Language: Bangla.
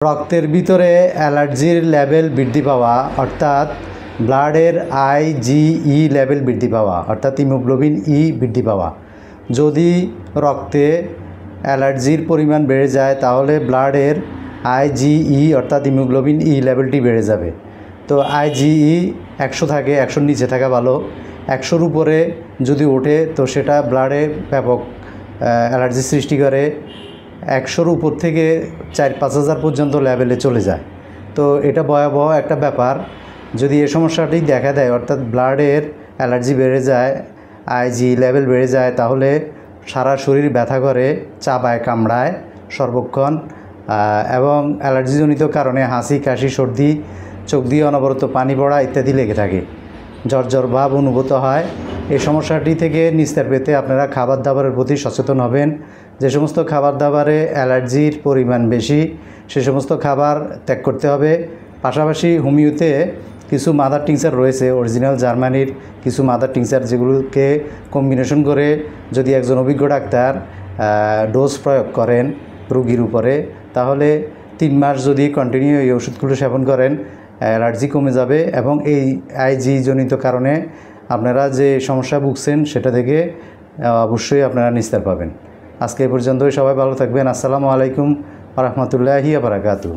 রক্তের ভিতরে অ্যালার্জির লেভেল বৃদ্ধি পাওয়া অর্থাৎ ব্লাডের আইজিই লেভেল বৃদ্ধি পাওয়া অর্থাৎ হিমোগ্লোবিন ই বৃদ্ধি পাওয়া। যদি রক্তে অ্যালার্জির পরিমাণ বেড়ে যায় তাহলে ব্লাডের আইজিই অর্থাৎ হিমোগ্লোবিন ই লেভেলটি বেড়ে যাবে। তো আইজিই 100 থাকে, 100-র নিচে থাকা ভালো। 100-র উপরে যদি ওঠে তো সেটা ব্লাডে ব্যাপক অ্যালার্জি সৃষ্টি করে। 100-র উপর থেকে 4-5 হাজার পর্যন্ত লেভেলে চলে যায়। তো এটা ভয়াবহ একটা ব্যাপার। যদি এই সমস্যাটি দেখা দেয় অর্থাৎ ব্লাডের অ্যালার্জি বেড়ে যায়, আইজি লেভেল বেড়ে যায়, তাহলে সারা শরীর ব্যথা করে, চাবায়, কামড়ায় সর্বক্ষণ এবং অ্যালার্জিজনিত কারণে হাঁচি, কাশি, সর্দি, চোখ দিয়ে অনবরত পানি পড়া ইত্যাদি লেগে থাকে। জ্বর ভাব অনুভূত হয়। এই সমস্যাটি থেকে নিস্তার পেতে আপনারা খাবার দাবারের প্রতি সচেতন হবেন। যে সমস্ত খাবার দাবারে অ্যালার্জির পরিমাণ বেশি সে সমস্ত খাবার ত্যাগ করতে হবে। পাশাপাশি হোমিওতে কিছু মাদার টিংচার রয়েছে, অরিজিনাল জার্মানির কিছু মাদার টিংচার, যেগুলোকে কম্বিনেশন করে যদি একজন অভিজ্ঞ ডাক্তার ডোজ প্রয়োগ করেন রোগীর উপরে, তাহলে 3 মাস যদি কন্টিনিউ এই ওষুধগুলো সেবন করেন অ্যালার্জি কমে যাবে এবং এই আইজি জনিত কারণে আপনারা যে সমস্যা ভুগছেন সেটা থেকে অবশ্যই আপনারা নিস্তার পাবেন। আজকে এই পর্যন্তই। সবাই ভালো থাকবেন। আসসালামু আলাইকুম ওয়া রাহমাতুল্লাহি ওয়া বারাকাতুহু।